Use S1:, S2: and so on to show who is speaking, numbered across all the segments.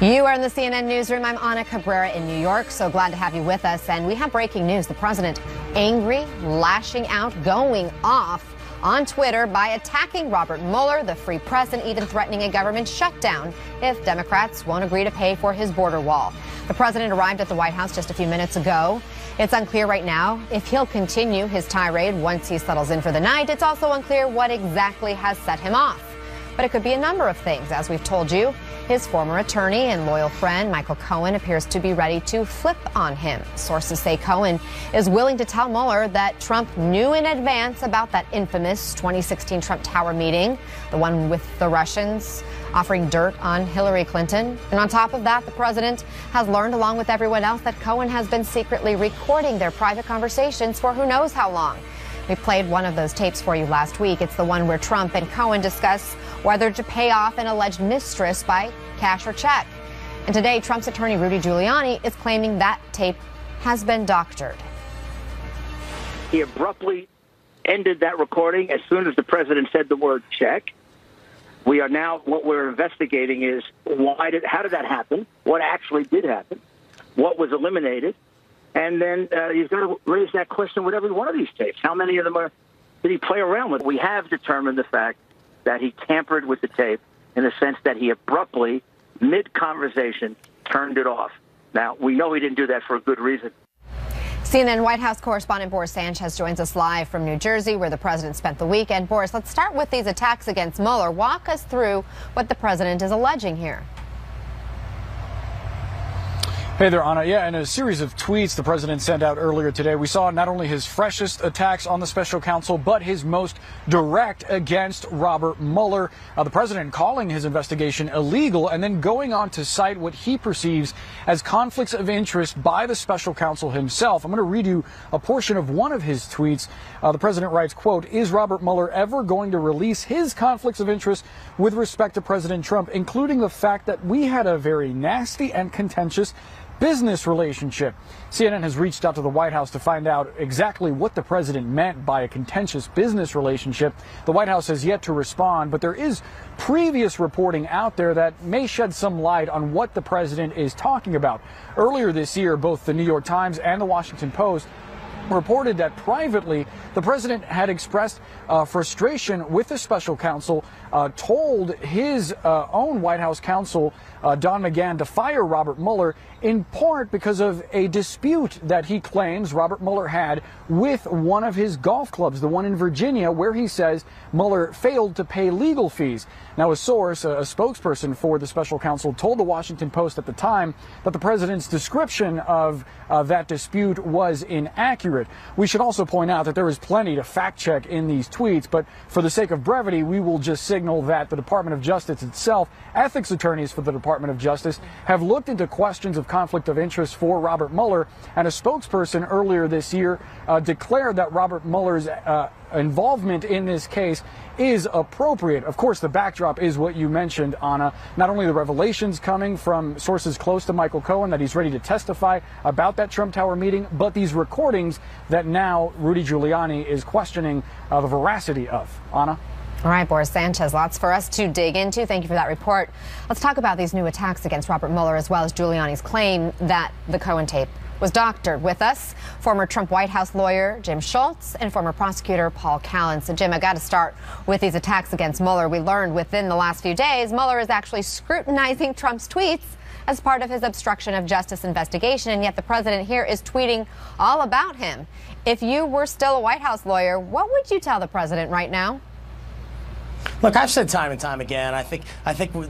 S1: You are in the CNN newsroom. I'm Ana Cabrera in New York. So glad to have you with us. And we have breaking news. The president angry, lashing out, going off on Twitter by attacking Robert Mueller, the free press, and even threatening a government shutdown if Democrats won't agree to pay for his border wall. The president arrived at the White House just a few minutes ago. It's unclear right now if he'll continue his tirade once he settles in for the night. It's also unclear what exactly has set him off. But it could be a number of things, as we've told you. His former attorney and loyal friend, Michael Cohen, appears to be ready to flip on him. Sources say Cohen is willing to tell Mueller that Trump knew in advance about that infamous 2016 Trump Tower meeting, the one with the Russians offering dirt on Hillary Clinton. And on top of that, the president has learned, along with everyone else, that Cohen has been secretly recording their private conversations for who knows how long. We played one of those tapes for you last week. It's the one where Trump and Cohen discuss whether to pay off an alleged mistress by cash or check. And today, Trump's attorney, Rudy Giuliani, is claiming that tape has been doctored.
S2: He abruptly ended that recording as soon as the president said the word check. What we're investigating is how did that happen? What actually did happen? What was eliminated? And then he's going to raise that question with every one of these tapes. How many of them did he play around with? We have determined the fact that he tampered with the tape in the sense that he abruptly, mid-conversation, turned it off. Now, we know he didn't do that for a good reason.
S1: CNN White House correspondent Boris Sanchez joins us live from New Jersey, where the president spent the weekend. Boris, let's start with these attacks against Mueller. Walk us through what the president is alleging here.
S3: Hey there, Ana. Yeah, in a series of tweets the president sent out earlier today, we saw not only his freshest attacks on the special counsel, but his most direct against Robert Mueller. The president calling his investigation illegal and then going on to cite what he perceives as conflicts of interest by the special counsel himself. I'm going to read you a portion of one of his tweets. The president writes, quote, "Is Robert Mueller ever going to release his conflicts of interest with respect to President Trump, including the fact that we had a very nasty and contentious business relationship?" CNN has reached out to the White House to find out exactly what the president meant by a contentious business relationship. The White House has yet to respond, but there is previous reporting out there that may shed some light on what the president is talking about. Earlier this year, both the New York Times and the Washington Post reported that privately the president had expressed frustration with the special counsel, told his own White House counsel, Don McGahn, to fire Robert Mueller, in part because of a dispute that he claims Robert Mueller had with one of his golf clubs, the one in Virginia, where he says Mueller failed to pay legal fees. Now, a source, a spokesperson for the special counsel, told the Washington Post at the time that the president's description of that dispute was inaccurate. We should also point out that there is plenty to fact check in these tweets, but for the sake of brevity, we will just signal that the Department of Justice itself, ethics attorneys for the Department of Justice, have looked into questions of conflict of interest for Robert Mueller, and a spokesperson earlier this year declared that Robert Mueller's involvement in this case is appropriate. Of course, the backdrop is what you mentioned, Ana. Not only the revelations coming from sources close to Michael Cohen that he's ready to testify about that Trump Tower meeting, but these recordings that now Rudy Giuliani is questioning the veracity of. Ana?
S1: All right, Boris Sanchez, lots for us to dig into. Thank you for that report. Let's talk about these new attacks against Robert Mueller, as well as Giuliani's claim that the Cohen tape was doctored. With us, former Trump White House lawyer Jim Schultz and former prosecutor Paul Callan. So, Jim, I got to start with these attacks against Mueller. We learned within the last few days Mueller is actually scrutinizing Trump's tweets as part of his obstruction of justice investigation, and yet the president here is tweeting all about him. If you were still a White House lawyer, what would you tell the president right now?
S4: Look, I've said time and time again, I think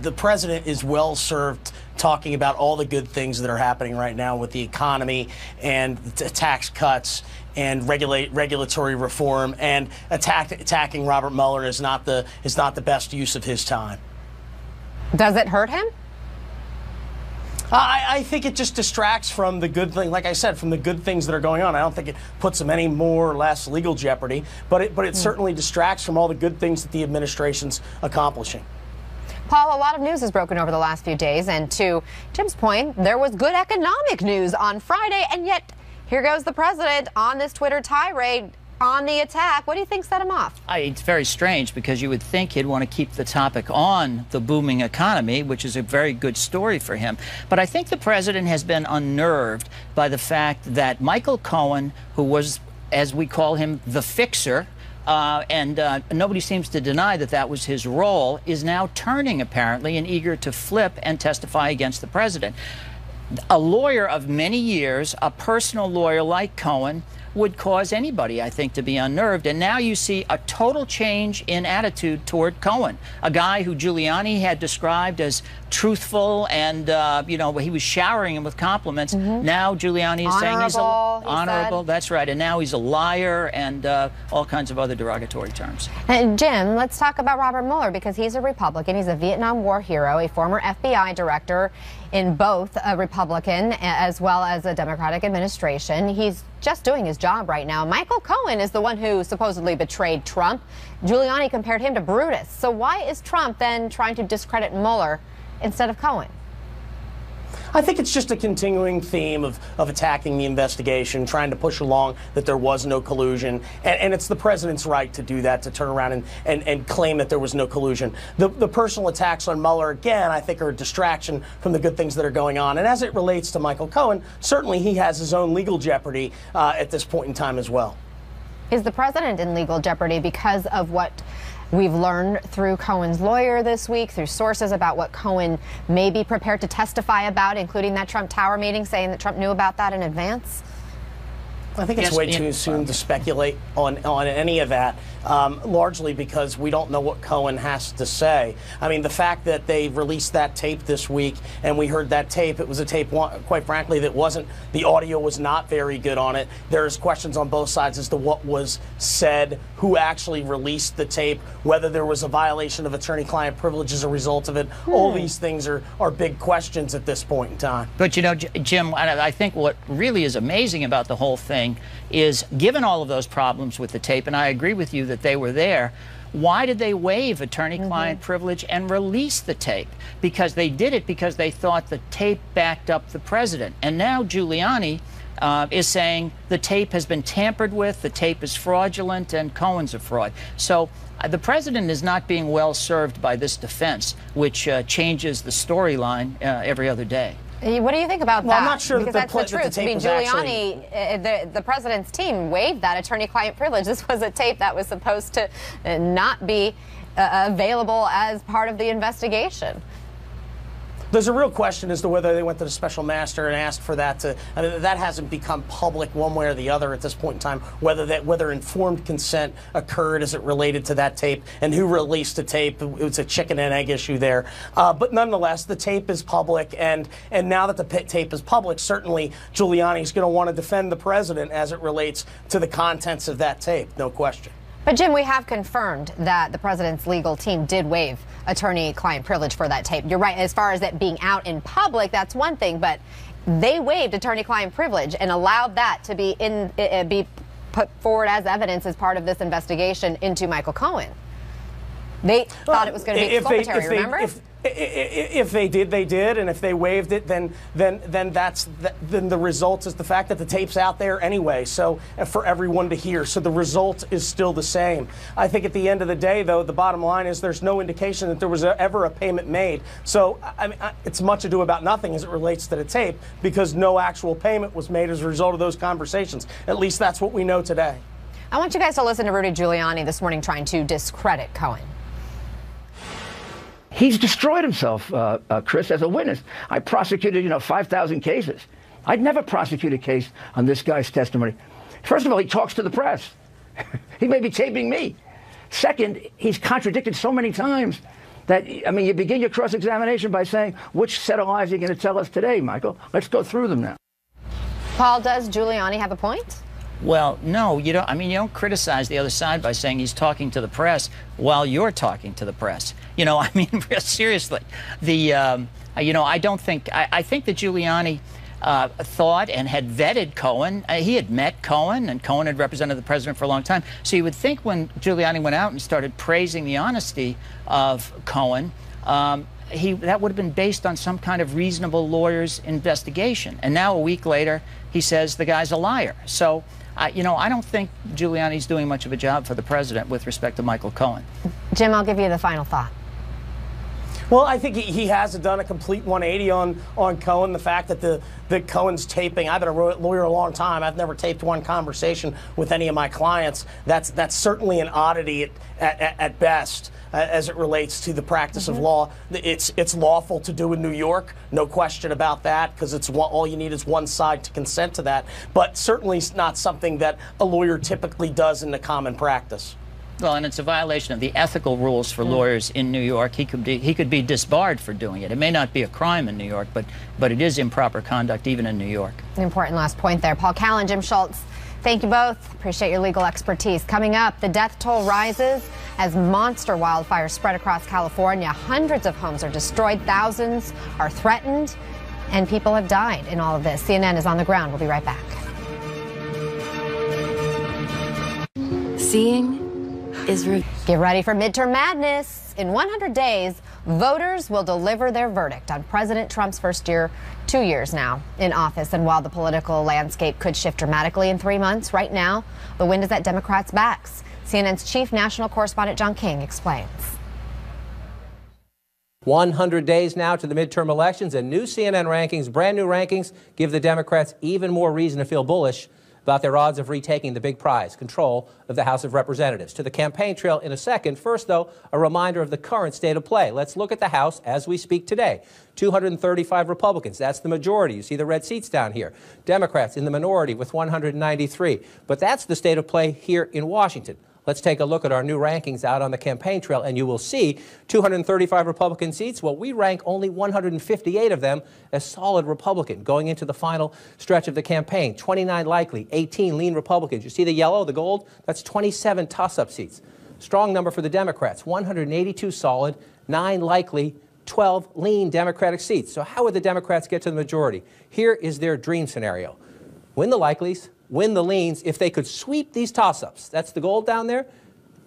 S4: the president is well served talking about all the good things that are happening right now with the economy and tax cuts and regulatory reform, and attacking Robert Mueller is not the best use of his time.
S1: Does it hurt him?
S4: I think it just distracts from the good thing, like I said, from the good things that are going on. I don't think it puts him any more or less legal jeopardy, but it certainly distracts from all the good things that the administration's accomplishing.
S1: Paul, a lot of news has broken over the last few days, and to Jim's point, there was good economic news on Friday, and yet here goes the president on this Twitter tirade on the attack. What do you think set him off?
S5: It's very strange because you would think he'd want to keep the topic on the booming economy, which is a very good story for him. But I think the president has been unnerved by the fact that Michael Cohen, who was, as we call him, the fixer, and nobody seems to deny that that was his role, is now turning apparently and eager to flip and testify against the president. A lawyer of many years, a personal lawyer like Cohen, would cause anybody, I think, to be unnerved. And now you see a total change in attitude toward Cohen, a guy who Giuliani had described as truthful and, you know, he was showering him with compliments. Now Giuliani is saying he's honorable. That's right. And now he's a liar and all kinds of other derogatory terms.
S1: And Jim, let's talk about Robert Mueller, because he's a Republican. He's a Vietnam War hero, a former FBI director in both a Republican as well as a Democratic administration. He's just doing his job right now. Michael Cohen is the one who supposedly betrayed Trump. Giuliani compared him to Brutus. So why is Trump then trying to discredit Mueller instead of Cohen?
S4: I think it's just a continuing theme of attacking the investigation, trying to push along that there was no collusion. And it's the president's right to do that, to turn around and claim that there was no collusion. The personal attacks on Mueller, again, I think are a distraction from the good things that are going on. And as it relates to Michael Cohen, certainly he has his own legal jeopardy at this point in time as well.
S1: Is the president in legal jeopardy because of what we've learned through Cohen's lawyer this week, through sources about what Cohen may be prepared to testify about, including that Trump Tower meeting, saying that Trump knew about that in advance?
S4: I think it's way too soon to speculate on any of that, largely because we don't know what Cohen has to say. I mean, the fact that they released that tape this week and we heard that tape, it was a tape, quite frankly, that wasn't, the audio was not very good on it. There's questions on both sides as to what was said, who actually released the tape, whether there was a violation of attorney-client privilege as a result of it. All these things are big questions at this point in time.
S5: But, you know, Jim, I think what really is amazing about the whole thing is, given all of those problems with the tape, and I agree with you that they were there, why did they waive attorney-client privilege and release the tape? Because they did it because they thought the tape backed up the president. And now Giuliani is saying the tape has been tampered with, the tape is fraudulent, and Cohen's a fraud. So the president is not being well served by this defense, which changes the storyline every other day.
S1: What do you think about that?
S4: I'm not sure
S1: because
S4: that
S1: that's the truth. I mean, Giuliani, the president's team waived that attorney-client privilege. This was a tape that was supposed to not be available as part of the investigation.
S4: There's a real question as to whether they went to the special master and asked for that to. I mean, that hasn't become public one way or the other at this point in time. Whether informed consent occurred as it related to that tape and who released the tape, it was a chicken and egg issue there. But nonetheless, the tape is public, and now that the tape is public, certainly Giuliani's going to want to defend the president as it relates to the contents of that tape. No question.
S1: But, Jim, we have confirmed that the president's legal team did waive attorney-client privilege for that tape. You're right. As far as it being out in public, that's one thing. But they waived attorney-client privilege and allowed that to be put forward as evidence as part of this investigation into Michael Cohen. They thought it was going to be exculpatory, remember?
S4: If they did, they did, and if they waived it, then the result is the fact that the tape's out there anyway, so for everyone to hear. So the result is still the same. I think at the end of the day, though, the bottom line is there's no indication that there was ever a payment made. So I mean, it's much ado about nothing as it relates to the tape, because no actual payment was made as a result of those conversations. At least that's what we know today.
S1: I want you guys to listen to Rudy Giuliani this morning trying to discredit Cohen.
S6: He's destroyed himself, Chris, as a witness. I prosecuted, 5,000 cases. I'd never prosecute a case on this guy's testimony. First of all, he talks to the press. He may be taping me. Second, he's contradicted so many times that, I mean, you begin your cross-examination by saying, which set of lies are you going to tell us today, Michael? Let's go through them now.
S1: Paul, does Giuliani have a point?
S5: Well, no, you don't. I mean, you don't criticize the other side by saying he's talking to the press while you're talking to the press. I mean, seriously, I don't think. I think that Giuliani thought and had vetted Cohen. He had met Cohen, and Cohen had represented the president for a long time. So you would think when Giuliani went out and started praising the honesty of Cohen, that would have been based on some kind of reasonable lawyer's investigation. And now, a week later, he says the guy's a liar. So I don't think Giuliani's doing much of a job for the president with respect to Michael Cohen.
S1: Jim, I'll give you the final thought.
S4: Well, I think he has done a complete 180 on Cohen. The fact that Cohen's taping, I've been a lawyer a long time. I've never taped one conversation with any of my clients. That's certainly an oddity at best. As it relates to the practice of law, it's lawful to do in New York, no question about that, because all you need is one side to consent to that. But certainly not something that a lawyer typically does in the common practice.
S5: Well, and it's a violation of the ethical rules for lawyers in New York. He could be disbarred for doing it. It may not be a crime in New York, but it is improper conduct even in New York.
S1: An important last point there. Paul Callan, Jim Schultz, thank you both. Appreciate your legal expertise. Coming up, the death toll rises as monster wildfires spread across California. Hundreds of homes are destroyed, thousands are threatened, and people have died in all of this. CNN is on the ground. We'll be right back.
S7: Seeing is
S1: Get ready for midterm madness. In 100 days, voters will deliver their verdict on President Trump's first 2 years now in office. And while the political landscape could shift dramatically in 3 months, right now, the wind is at Democrats' backs. CNN's chief national correspondent John King explains.
S8: 100 days now to the midterm elections, and new CNN rankings, brand new rankings, give the Democrats even more reason to feel bullish about their odds of retaking the big prize, control of the House of Representatives. To the campaign trail in a second. First, though, a reminder of the current state of play. Let's look at the House as we speak today. 235 Republicans. That's the majority. You see the red seats down here. Democrats in the minority with 193. But that's the state of play here in Washington. Let's take a look at our new rankings out on the campaign trail, and you will see 235 Republican seats. Well, we rank only 158 of them as solid Republican going into the final stretch of the campaign. 29 likely, 18 lean Republicans. You see the yellow, the gold? That's 27 toss-up seats. Strong number for the Democrats, 182 solid, 9 likely, 12 lean Democratic seats. So how would the Democrats get to the majority? Here is their dream scenario. Win the likelies, win the leans. If they could sweep these toss-ups, that's the gold down there,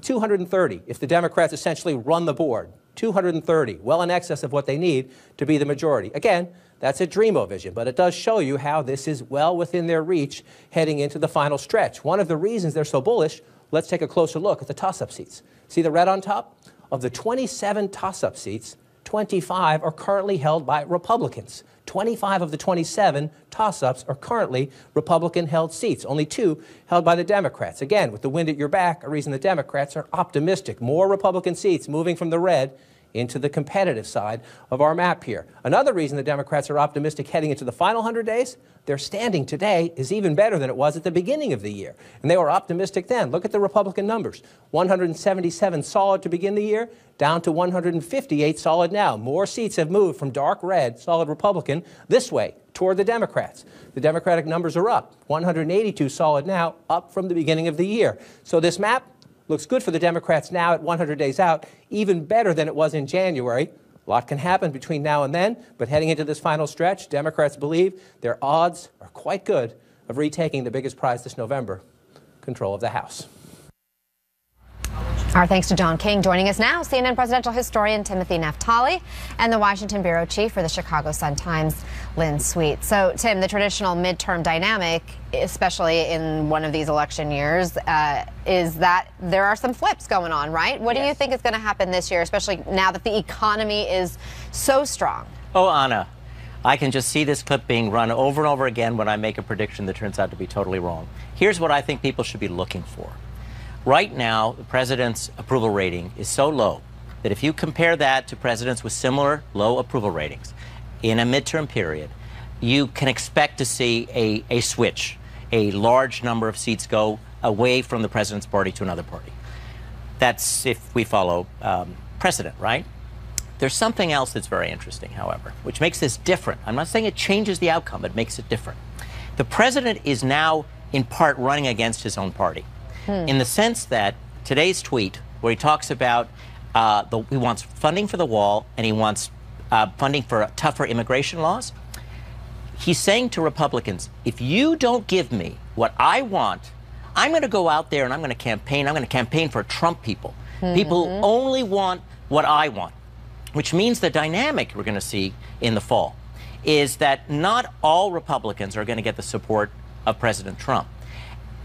S8: 230. If the Democrats essentially run the board, 230, well in excess of what they need to be the majority. Again, that's a dream-o-vision, but it does show you how this is well within their reach heading into the final stretch. One of the reasons they're so bullish, let's take a closer look at the toss-up seats. See the red on top? Of the 27 toss-up seats, 25 are currently held by Republicans. 25 of the 27 toss-ups are currently Republican-held seats, only 2 held by the Democrats. Again, with the wind at your back, a reason the Democrats are optimistic. More Republican seats moving from the red into the competitive side of our map here. Another reason the Democrats are optimistic heading into the final 100 days, their standing today is even better than it was at the beginning of the year. And they were optimistic then. Look at the Republican numbers. 177 solid to begin the year, down to 158 solid now. More seats have moved from dark red, solid Republican, this way, toward the Democrats. The Democratic numbers are up. 182 solid now, up from the beginning of the year. So this map looks good for the Democrats now at 100 days out, even better than it was in January. A lot can happen between now and then, but heading into this final stretch, Democrats believe their odds are quite good of retaking the biggest prize this November, control of the House.
S1: Our thanks to John King. Joining us now, CNN presidential historian Timothy Naftali and the Washington bureau chief for the Chicago Sun-Times, Lynn Sweet. So, Tim, the traditional midterm dynamic, especially in one of these election years, is that there are some flips going on, right? What do you think is going to happen this year, especially now that the economy is so strong?
S9: Oh, Anna, I can just see this clip being run over and over again when I make a prediction that turns out to be totally wrong. Here's what I think people should be looking for. Right now, the president's approval rating is so low that if you compare that to presidents with similar low approval ratings in a midterm period, you can expect to see a switch, a large number of seats go away from the president's party to another party. That's if we follow precedent, right? There's something else that's very interesting, however, which makes this different. I'm not saying it changes the outcome, it makes it different. The president is now, in part, running against his own party. In the sense that today's tweet, where he talks about he wants funding for the wall and he wants funding for tougher immigration laws, he's saying to Republicans, if you don't give me what I want, I'm going to go out there and I'm going to campaign. I'm going to campaign for Trump people, people who only want what I want, which means the dynamic we're going to see in the fall is that not all Republicans are going to get the support of President Trump.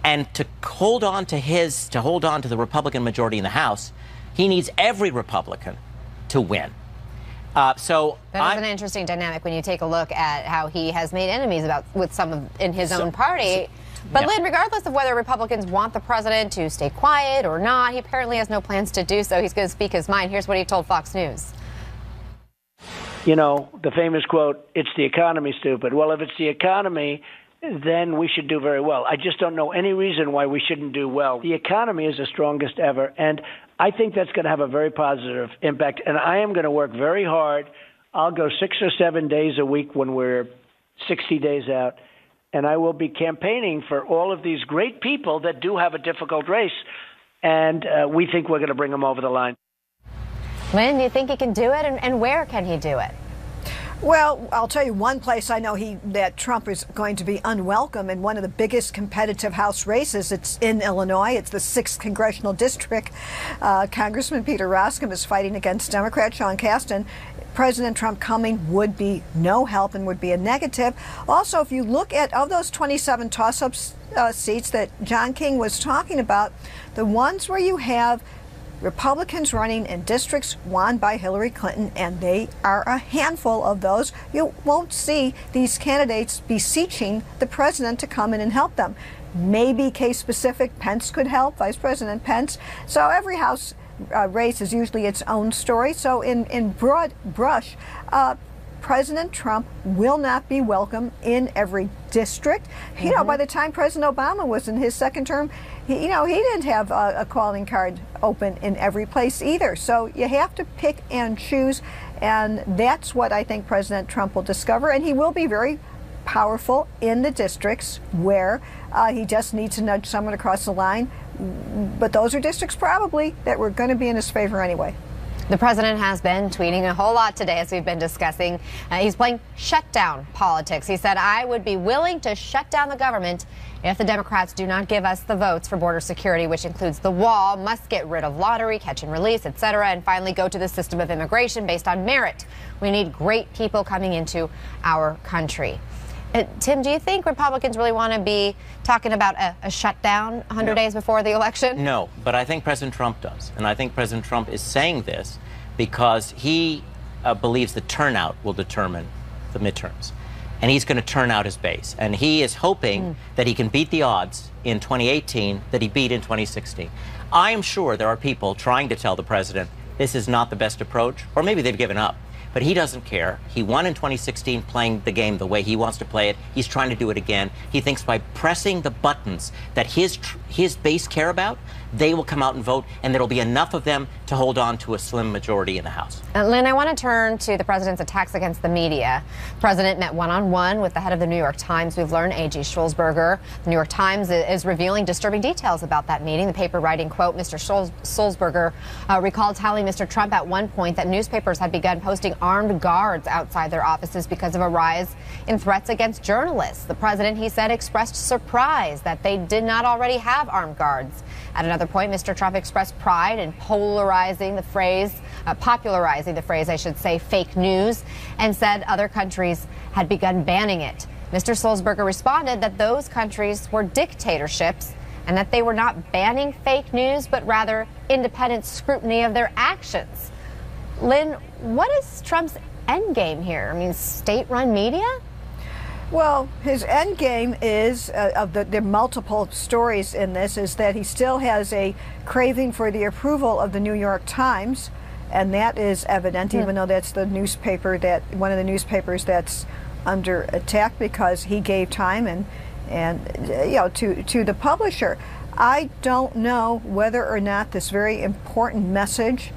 S9: And to hold on to the Republican majority in the House, he needs every Republican to win.
S1: That is an interesting dynamic when you take a look at how he has made enemies with some in his own party. But Lynn, regardless of whether Republicans want the president to stay quiet or not, he apparently has no plans to do so. He's going to speak his mind. Here's what he told Fox News.
S7: You know, the famous quote, "It's the economy, stupid." Well, if it's the economy, then we should do very well. I just don't know any reason why we shouldn't do well. The economy is the strongest ever, and I think that's going to have a very positive impact. And I am going to work very hard. I'll go 6 or 7 days a week when we're 60 days out, and I will be campaigning for all of these great people that do have a difficult race, and we think we're going to bring them over the line.
S1: Lynn, do you think he can do it, and where can he do it?
S10: Well, I'll tell you one place I know that Trump is going to be unwelcome in one of the biggest competitive House races. It's in Illinois. It's the 6th Congressional District. Congressman Peter Roskam is fighting against Democrat Sean Casten. President Trump coming would be no help and would be a negative. Also, if you look at of those 27 toss-up seats that John King was talking about, the ones where you have Republicans running in districts won by Hillary Clinton, and they are a handful of those, you won't see these candidates beseeching the president to come in and help them. Maybe case-specific, Pence could help, Vice President Pence. So every House race is usually its own story. So in broad brush, President Trump will not be welcome in every district. You know, by the time President Obama was in his second term, he didn't have a calling card open in every place either. So you have to pick and choose, and that's what I think President Trump will discover. And he will be very powerful in the districts where he just needs to nudge someone across the line. But those are districts probably that were going to be in his favor anyway.
S1: The president has been tweeting a whole lot today, as we've been discussing. He's playing shutdown politics. He said, "I would be willing to shut down the government if the Democrats do not give us the votes for border security, which includes the wall, must get rid of lottery, catch and release, etc., and finally go to the system of immigration based on merit. We need great people coming into our country." Tim, do you think Republicans really want to be talking about a shutdown 100 days before the election?
S9: No, but I think President Trump does. And I think President Trump is saying this because he believes the turnout will determine the midterms. And he's going to turn out his base. And he is hoping that he can beat the odds in 2018 that he beat in 2016. I am sure there are people trying to tell the president this is not the best approach, or maybe they've given up. But he doesn't care. He won in 2016 playing the game the way he wants to play it. He's trying to do it again. He thinks by pressing the buttons that his base care about, they will come out and vote, and there'll be enough of them to hold on to a slim majority in the House.
S1: Lynn, I want to turn to the president's attacks against the media. The president met one-on-one with the head of the New York Times. We've learned A.G. Sulzberger. The New York Times is revealing disturbing details about that meeting. The paper writing, quote, Mr. Sulzberger recalled telling Mr. Trump at one point that newspapers had begun posting armed guards outside their offices because of a rise in threats against journalists. The president, he said, expressed surprise that they did not already have armed guards. At another point, Mr. Trump expressed pride in popularizing the phrase, I should say, fake news, and said other countries had begun banning it. Mr. Sulzberger responded that those countries were dictatorships and that they were not banning fake news, but rather independent scrutiny of their actions. Lynn, what is Trump's end game here? I mean, state-run media?
S10: Well, his end game is, of the multiple stories in this, is that he still has a craving for the approval of the New York Times, and that is evident, even though that's the newspaper one of the newspapers that's under attack because he gave time and to the publisher. I don't know whether or not this very important message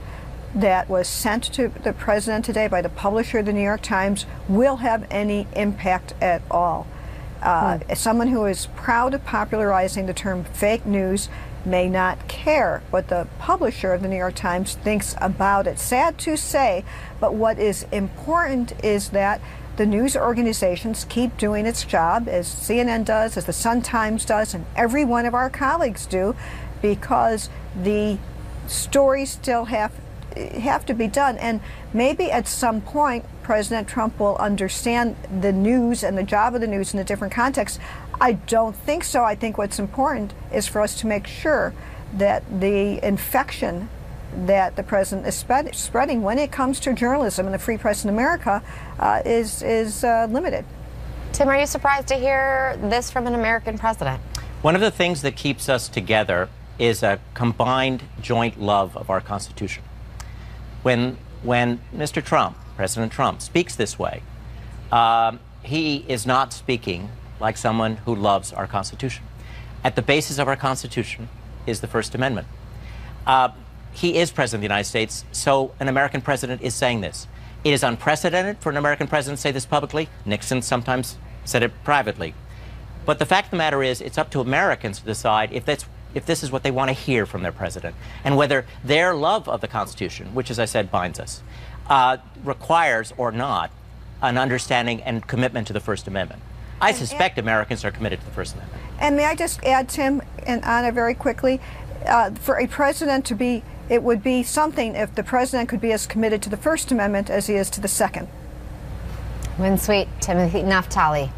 S10: that was sent to the president today by the publisher of the New York Times will have any impact at all. As someone who is proud of popularizing the term fake news may not care what the publisher of the New York Times thinks about it. Sad to say, but what is important is that the news organizations keep doing its job, as CNN does, as the Sun-Times does, and every one of our colleagues do, because the stories still have to be done. And maybe at some point President Trump will understand the news and the job of the news in a different context. I don't think so. I think what's important is for us to make sure that the infection that the president is spreading when it comes to journalism and the free press in America is limited.
S1: Tim, are you surprised to hear this from an American president?
S9: One of the things that keeps us together is a combined joint love of our Constitution. When Mr. Trump, President Trump, speaks this way, he is not speaking like someone who loves our Constitution. At the basis of our Constitution is the First Amendment. He is President of the United States, so an American president is saying this. It is unprecedented for an American president to say this publicly. Nixon sometimes said it privately. But the fact of the matter is, it's up to Americans to decide if this is what they want to hear from their president, and whether their love of the Constitution, which, as I said, binds us, requires or not an understanding and commitment to the First Amendment. I suspect Americans are committed to the First Amendment.
S10: And may I just add, Tim and Anna, very quickly, for a president to be, it would be something if the president could be as committed to the First Amendment as he is to the Second.
S1: Winsweet, Timothy Naftali.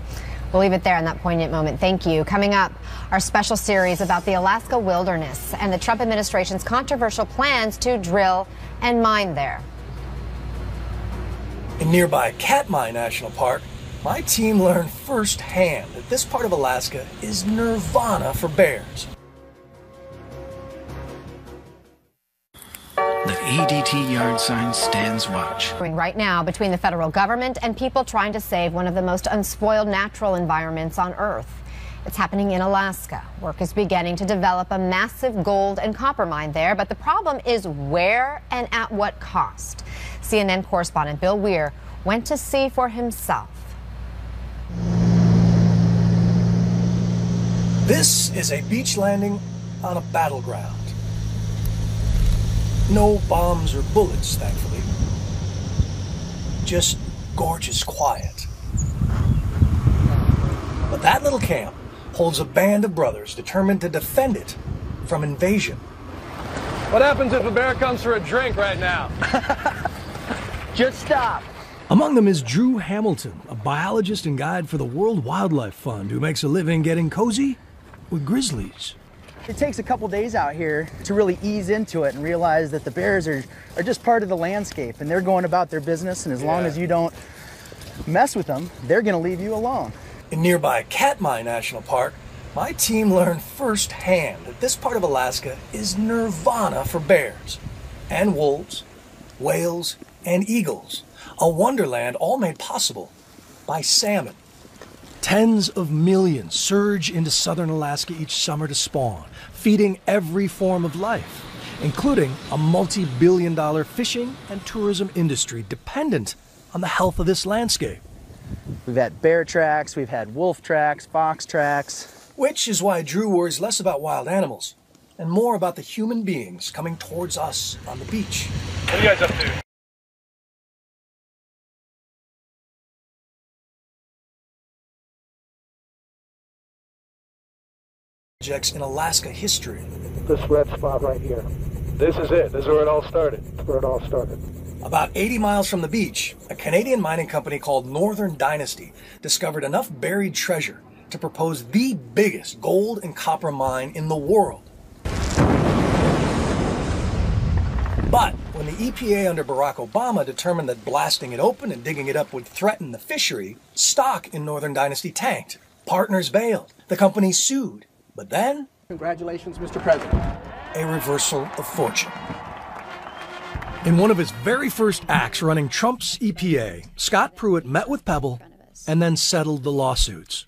S1: We'll leave it there on that poignant moment. Thank you. Coming up, our special series about the Alaska wilderness and the Trump administration's controversial plans to drill and mine there.
S11: In nearby Katmai National Park, my team learned firsthand that this part of Alaska is nirvana for bears.
S12: The EDT yard sign stands watch.
S1: Right now between the federal government and people trying to save one of the most unspoiled natural environments on Earth. It's happening in Alaska. Work is beginning to develop a massive gold and copper mine there, but the problem is where and at what cost. CNN correspondent Bill Weir went to see for himself.
S11: This is a beach landing on a battleground. No bombs or bullets, thankfully. Just gorgeous quiet. But that little camp holds a band of brothers determined to defend it from invasion.
S13: What happens if a bear comes for a drink right now?
S11: Just stop. Among them is Drew Hamilton, a biologist and guide for the World Wildlife Fund who makes a living getting cozy with grizzlies.
S14: It takes a couple days out here to really ease into it and realize that the bears are just part of the landscape and they're going about their business, and as long as you don't mess with them, they're going to leave you alone.
S11: In nearby Katmai National Park, my team learned firsthand that this part of Alaska is nirvana for bears and wolves, whales, and eagles. A wonderland all made possible by salmon. Tens of millions surge into southern Alaska each summer to spawn, feeding every form of life, including a multi-billion-dollar fishing and tourism industry dependent on the health of this landscape.
S14: We've had bear tracks, we've had wolf tracks, fox tracks.
S11: Which is why Drew worries less about wild animals and more about the human beings coming towards us on the beach.
S13: What are you guys up to?
S11: In Alaska history.
S13: This red spot right here. This is it. This is where it all started. Where it all started.
S11: About 80 miles from the beach, a Canadian mining company called Northern Dynasty discovered enough buried treasure to propose the biggest gold and copper mine in the world. But when the EPA under Barack Obama determined that blasting it open and digging it up would threaten the fishery, stock in Northern Dynasty tanked. Partners bailed. The company sued. But then...
S14: Congratulations, Mr. President.
S11: A reversal of fortune. In one of his very first acts running Trump's EPA, Scott Pruitt met with Pebble and then settled the lawsuits.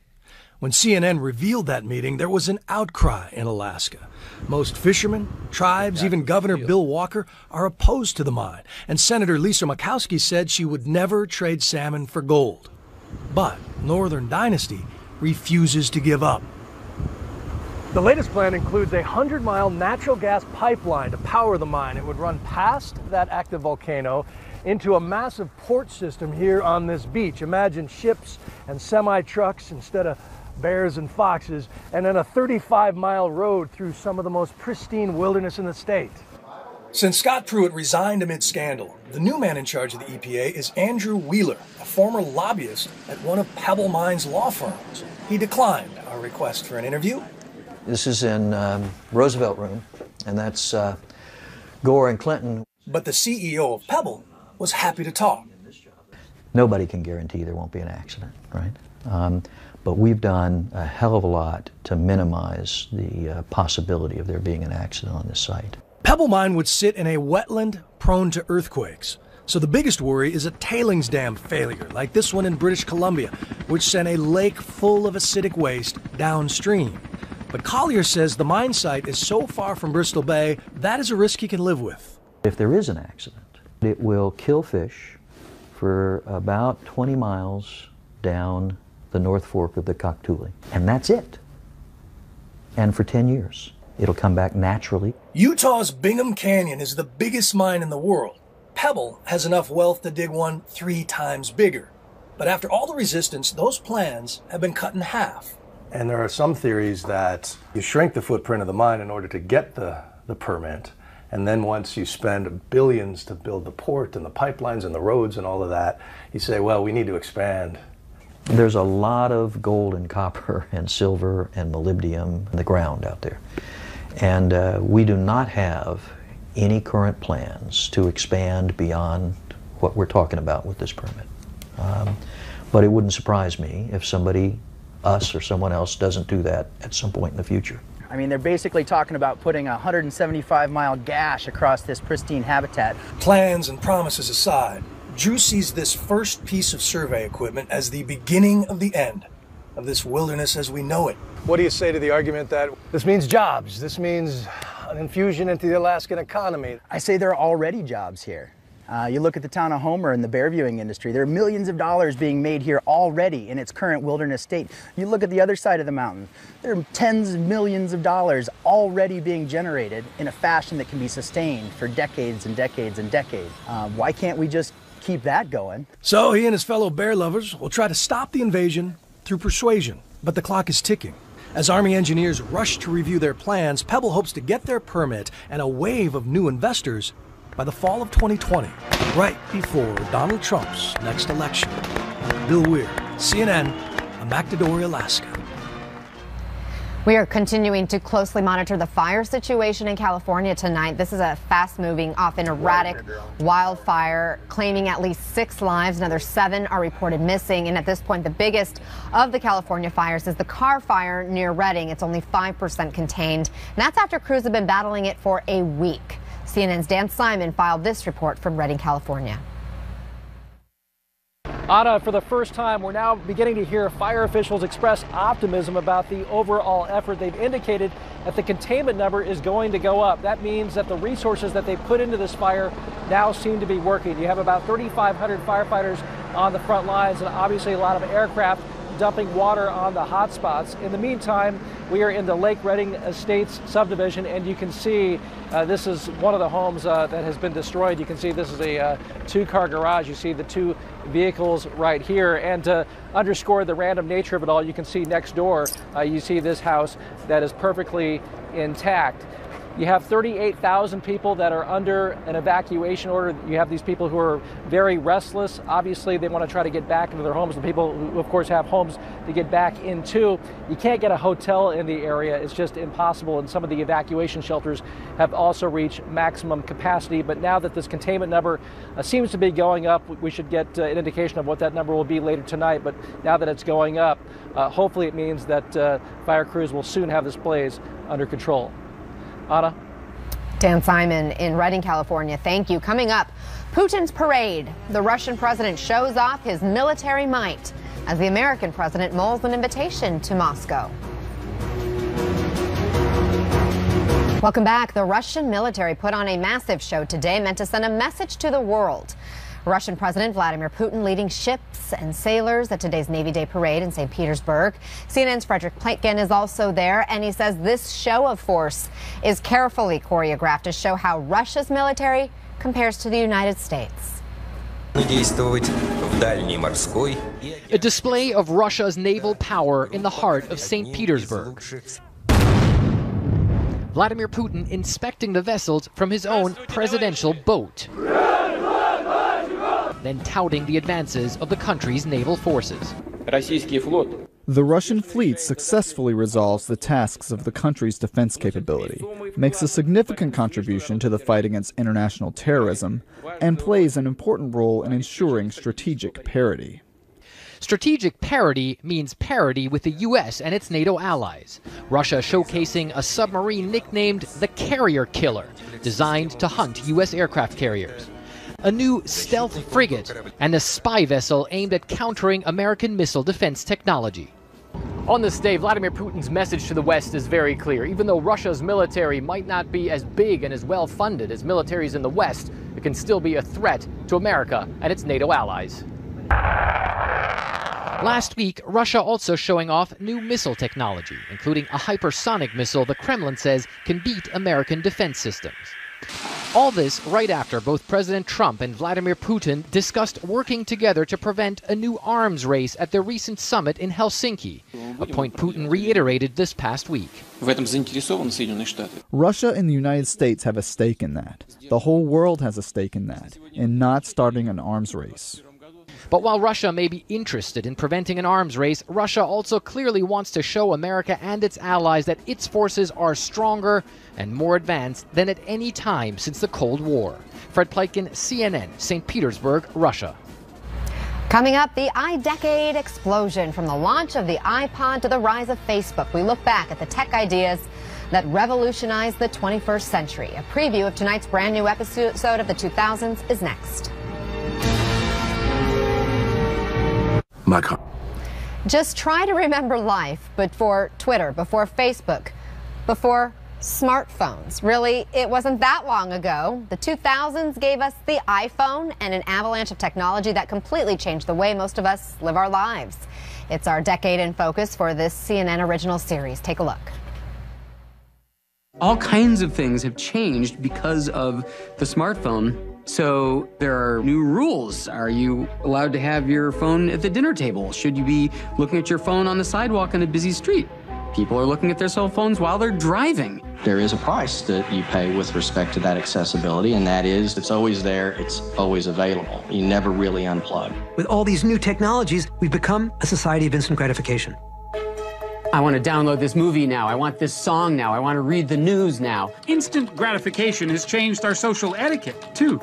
S11: When CNN revealed that meeting, there was an outcry in Alaska. Most fishermen, tribes, even Governor Bill Walker are opposed to the mine, and Senator Lisa Murkowski said she would never trade salmon for gold. But Northern Dynasty refuses to give up.
S13: The latest plan includes a 100-mile natural gas pipeline to power the mine. It would run past that active volcano into a massive port system here on this beach. Imagine ships and semi-trucks instead of bears and foxes, and then a 35-mile road through some of the most pristine wilderness in the state.
S11: Since Scott Pruitt resigned amid scandal, the new man in charge of the EPA is Andrew Wheeler, a former lobbyist at one of Pebble Mine's law firms. He declined our request for an interview.
S15: This is in Roosevelt Room, and that's Gore and Clinton.
S11: But the CEO of Pebble was happy to talk.
S15: Nobody can guarantee there won't be an accident, right? But we've done a hell of a lot to minimize the possibility of there being an accident on this site.
S11: Pebble Mine would sit in a wetland prone to earthquakes. So the biggest worry is a tailings dam failure, like this one in British Columbia, which sent a lake full of acidic waste downstream. But Collier says the mine site is so far from Bristol Bay, that is a risk he can live with.
S15: If there is an accident, it will kill fish for about 20 miles down the North Fork of the Cockatoolie. And that's it. And for 10 years. It'll come back naturally.
S11: Utah's Bingham Canyon is the biggest mine in the world. Pebble has enough wealth to dig one 3 times bigger. But after all the resistance, those plans have been cut in half.
S13: And there are some theories that you shrink the footprint of the mine in order to get the permit. And then once you spend billions to build the port and the pipelines and the roads and all of that, you say, well, we need to expand.
S15: There's a lot of gold and copper and silver and molybdenum in the ground out there. And we do not have any current plans to expand beyond what we're talking about with this permit. But it wouldn't surprise me if somebody, us or someone else, doesn't do that at some point in the future.
S14: I mean, they're basically talking about putting a 175-mile gash across this pristine habitat.
S11: Plans and promises aside, Drew sees this first piece of survey equipment as the beginning of the end of this wilderness as we know it.
S13: What do you say to the argument that this means jobs? This means an infusion into the Alaskan economy?
S14: I say there are already jobs here. You look at the town of Homer and the bear viewing industry. There are millions of dollars being made here already in its current wilderness state. You look at the other side of the mountain. There are tens of millions of dollars already being generated in a fashion that can be sustained for decades and decades and decades. Why can't we just keep that going?
S11: So he and his fellow bear lovers will try to stop the invasion through persuasion. But the clock is ticking. As Army engineers rush to review their plans, Pebble hopes to get their permit and a wave of new investors by the fall of 2020, right before Donald Trump's next election. Bill Weir, CNN, Amactadori, Alaska.
S1: We are continuing to closely monitor the fire situation in California tonight. This is a fast-moving, often erratic wildfire claiming at least 6 lives. Another 7 are reported missing. And at this point, the biggest of the California fires is the Carr Fire near Redding. It's only 5% contained. And that's after crews have been battling it for a week. CNN's Dan Simon filed this report from Redding, California.
S13: Anna, for the first time, we're now beginning to hear fire officials express optimism about the overall effort. They've indicated that the containment number is going to go up. That means that the resources that they've put into this fire now seem to be working. You have about 3,500 firefighters on the front lines and obviously a lot of aircraft dumping water on the hot spots. In the meantime, we are in the Lake Redding Estates subdivision, and you can see this is one of the homes that has been destroyed. You can see this is a 2-car garage. You see the 2 vehicles right here, and to underscore the random nature of it all, you can see next door, you see this house that is perfectly intact. You have 38,000 people that are under an evacuation order. You have these people who are very restless. Obviously, they want to try to get back into their homes. The people who, of course, have homes to get back into. You can't get a hotel in the area. It's just impossible. And some of the evacuation shelters have also reached maximum capacity. But now that this containment number seems to be going up, we should get an indication of what that number will be later tonight. But now that it's going up, hopefully it means that fire crews will soon have this blaze under control. Anna?
S1: Dan Simon in Redding, California. Thank you. Coming up, Putin's parade. The Russian president shows off his military might as the American president mulls an invitation to Moscow. Welcome back. The Russian military put on a massive show today meant to send a message to the world. Russian President Vladimir Putin leading ships and sailors at today's Navy Day parade in St. Petersburg. CNN's Frederick Platkin is also there, and he says this show of force is carefully choreographed to show how Russia's military compares to the United States.
S16: A display of Russia's naval power in the heart of St. Petersburg. Vladimir Putin inspecting the vessels from his own presidential boat, then touting the advances of the country's naval forces.
S17: The Russian fleet successfully resolves the tasks of the country's defense capability, makes a significant contribution to the fight against international terrorism, and plays an important role in ensuring strategic parity.
S16: Strategic parity means parity with the U.S. and its NATO allies. Russia showcasing a submarine nicknamed the Carrier Killer, designed to hunt U.S. aircraft carriers. A new stealth frigate and a spy vessel aimed at countering American missile defense technology. On this day, Vladimir Putin's message to the West is very clear. Even though Russia's military might not be as big and as well funded as militaries in the West, it can still be a threat to America and its NATO allies. Last week, Russia also showing off new missile technology, including a hypersonic missile the Kremlin says can beat American defense systems. All this right after both President Trump and Vladimir Putin discussed working together to prevent a new arms race at their recent summit in Helsinki, a point Putin reiterated this past week.
S17: Russia and the United States have a stake in that. The whole world has a stake in that, in not starting an arms race.
S16: But while Russia may be interested in preventing an arms race, Russia also clearly wants to show America and its allies that its forces are stronger and more advanced than at any time since the Cold War. Fred Pleitgen, CNN, St. Petersburg, Russia.
S1: Coming up, the iDecade explosion, from the launch of the iPod to the rise of Facebook. We look back at the tech ideas that revolutionized the 21st century. A preview of tonight's brand new episode of the 2000s is next. Just try to remember life before Twitter, before Facebook, before smartphones. Really, it wasn't that long ago. The 2000s gave us the iPhone and an avalanche of technology that completely changed the way most of us live our lives. It's our decade in focus for this CNN original series. Take a look.
S18: All kinds of things have changed because of the smartphone. So there are new rules. Are you allowed to have your phone at the dinner table? Should you be looking at your phone on the sidewalk on a busy street? People are looking at their cell phones while they're driving.
S19: There is a price that you pay with respect to that accessibility, and that is it's always there, it's always available. You never really unplug.
S20: With all these new technologies, we've become a society of instant gratification.
S18: I want to download this movie now. I want this song now. I want to read the news now.
S21: Instant gratification has changed our social etiquette, too.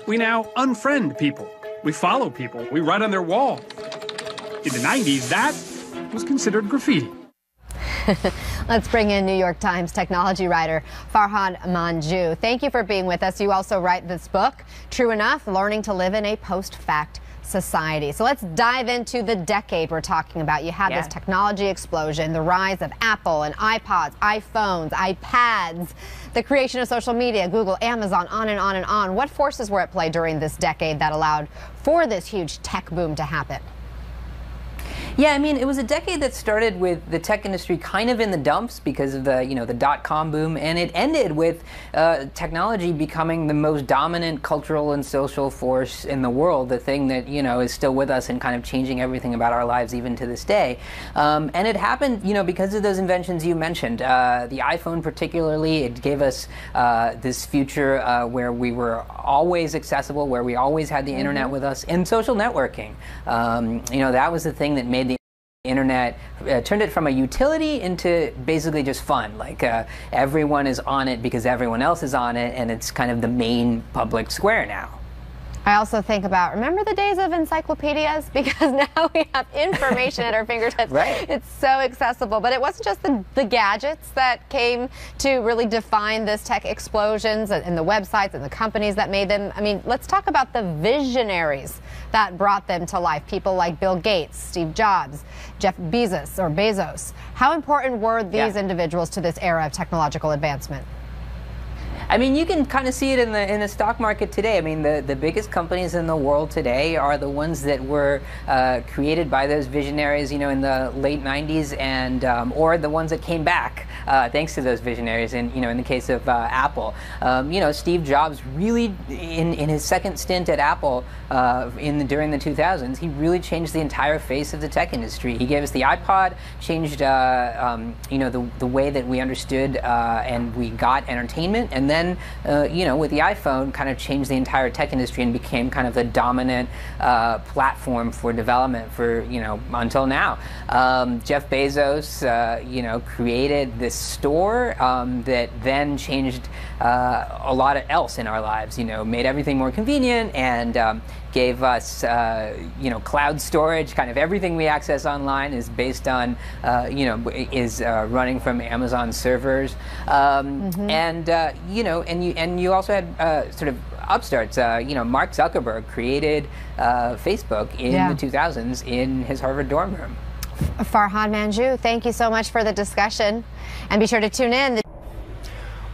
S21: We now unfriend people. We follow people. We write on their wall. In the 90s, that was considered graffiti.
S1: Let's bring in New York Times technology writer Farhad Manjoo. Thank you for being with us. You also write this book, True Enough, Learning to Live in a Post-Fact Society. So let's dive into the decade we're talking about. You had this technology explosion, the rise of Apple and iPods, iPhones, iPads, the creation of social media, Google, Amazon, on and on and on. What forces were at play during this decade that allowed for this huge tech boom to happen?
S22: Yeah, I mean, it was a decade that started with the tech industry kind of in the dumps because of the, the dot-com boom, and it ended with technology becoming the most dominant cultural and social force in the world, the thing that, is still with us and kind of changing everything about our lives even to this day. And it happened, because of those inventions you mentioned. The iPhone particularly, it gave us this future where we were always accessible, where we always had the internet with us, and social networking. That was the thing that made the internet, turned it from a utility into basically just fun. Like everyone is on it because everyone else is on it, and it's kind of the main public square now.
S1: I also think about, remember the days of encyclopedias? Because now we have information at our fingertips.
S22: Right.
S1: It's so accessible. But it wasn't just the gadgets that came to really define this tech explosions and the websites and the companies that made them. I mean, let's talk about the visionaries that brought them to life. People like Bill Gates, Steve Jobs, Jeff Bezos. How important were these individuals to this era of technological advancement?
S22: I mean, you can kind of see it in the stock market today. I mean, the biggest companies in the world today are the ones that were created by those visionaries, you know, in the late 90s, and or the ones that came back thanks to those visionaries. And you know, in the case of Apple, you know, Steve Jobs really, in his second stint at Apple during the 2000s, he really changed the entire face of the tech industry. He gave us the iPod, changed you know, the way that we understood and we got entertainment, and then you know, with the iPhone, kind of changed the entire tech industry and became kind of the dominant platform for development for, you know, until now. Jeff Bezos, you know, created this store that then changed a lot else in our lives. You know, made everything more convenient and gave us, you know, cloud storage. Kind of everything we access online is based on, you know, is running from Amazon servers. And you know, and you also had sort of upstarts. You know, Mark Zuckerberg created Facebook in the 2000s in his Harvard dorm room.
S1: Farhad Manjoo, thank you so much for the discussion, and be sure to tune in.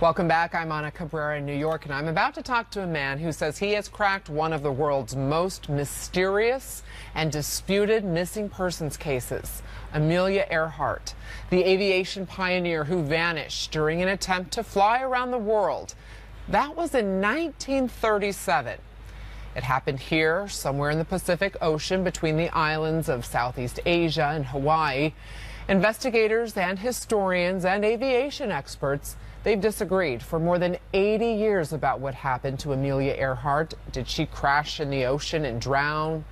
S2: Welcome back. I'm Ana Cabrera in New York, and I'm about to talk to a man who says he has cracked one of the world's most mysterious and disputed missing persons cases. Amelia Earhart, the aviation pioneer who vanished during an attempt to fly around the world. That was in 1937. It happened here, somewhere in the Pacific Ocean between the islands of Southeast Asia and Hawaii. Investigators and historians and aviation experts, they've disagreed for more than 80 years about what happened to Amelia Earhart. Did she crash in the ocean and drown?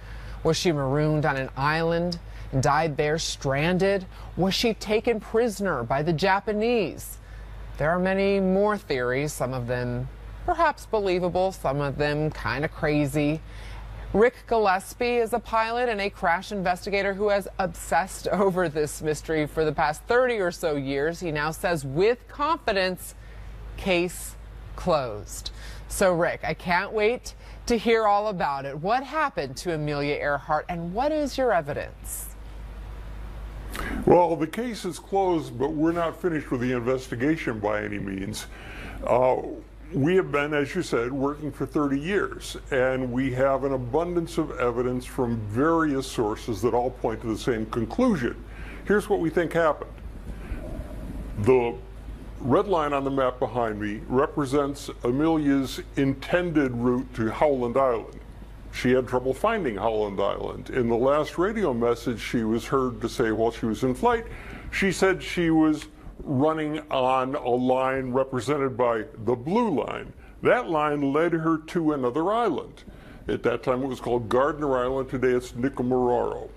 S2: Was she marooned on an island and died there stranded? Was she taken prisoner by the Japanese? There are many more theories, some of them perhaps believable, some of them kind of crazy. Rick Gillespie is a pilot and a crash investigator who has obsessed over this mystery for the past 30 or so years. He now says with confidence, case closed. So Rick, I can't wait to hear all about it. What happened to Amelia Earhart and what is your evidence?
S3: Well, the case is closed, but we're not finished with the investigation by any means. We have been, as you said, working for 30 years, and we have an abundance of evidence from various sources that all point to the same conclusion. Here's what we think happened. The red line on the map behind me represents Amelia's intended route to Howland Island. She had trouble finding Howland Island. In the last radio message she was heard to say while she was in flight, she said she was running on a line represented by the blue line. That line led her to another island. At that time it was called Gardner Island. Today it's Nikumaroro.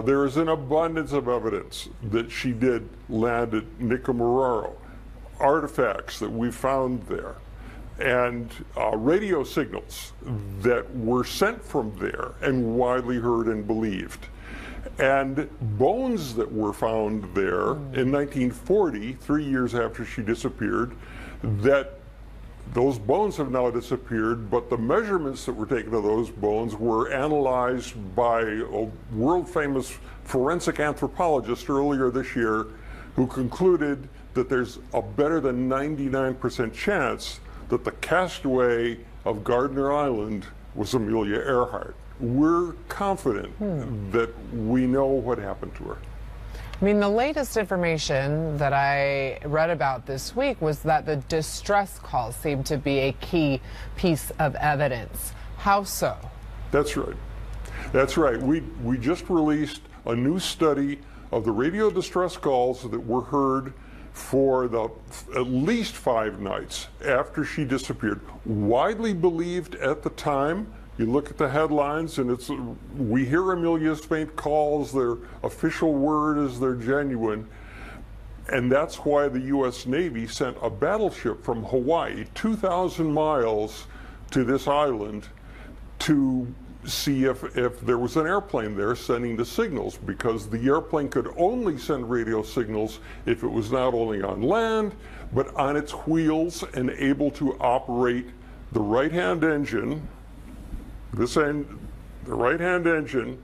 S3: There is an abundance of evidence that she did land at Nikumaroro. Artifacts that we found there, and radio signals that were sent from there and widely heard and believed. And bones that were found there in 1940, 3 years after she disappeared, that those bones have now disappeared, but the measurements that were taken of those bones were analyzed by a world-famous forensic anthropologist earlier this year who concluded that there's a better than 99% chance that the castaway of Gardner Island was Amelia Earhart. We're confident that we know what happened to her.
S2: I mean, the latest information that I read about this week was that the distress calls seemed to be a key piece of evidence. How so?
S3: That's right. That's right. We just released a new study of the radio distress calls that were heard for at least 5 nights after she disappeared. Widely believed at the time. You look at the headlines and we hear Amelia's faint calls, their official word is they're genuine. And that's why the U.S. Navy sent a battleship from Hawaii 2,000 miles to this island to see if there was an airplane there sending the signals, because the airplane could only send radio signals if it was not only on land, but on its wheels and able to operate the right-hand engine, the right-hand engine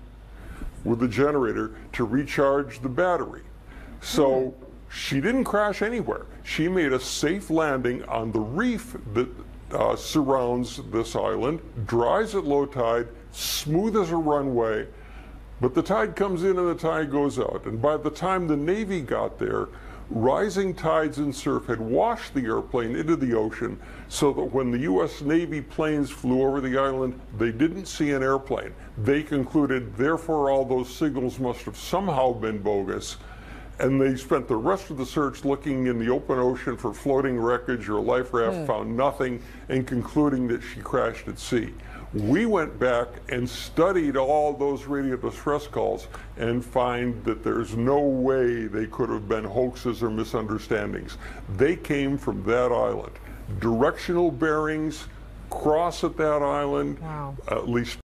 S3: with the generator to recharge the battery. So she didn't crash anywhere. She made a safe landing on the reef that surrounds this island, dries at low tide, smooth as a runway, but the tide comes in and the tide goes out. And by the time the Navy got there, rising tides and surf had washed the airplane into the ocean, so that when the U.S. Navy planes flew over the island, they didn't see an airplane. They concluded, therefore, all those signals must have somehow been bogus. And they spent the rest of the search looking in the open ocean for floating wreckage or life raft, found nothing, and concluding that she crashed at sea. We went back and studied all those radio distress calls and find that there's no way they could have been hoaxes or misunderstandings. They came from that island. Directional bearings cross at that island, at least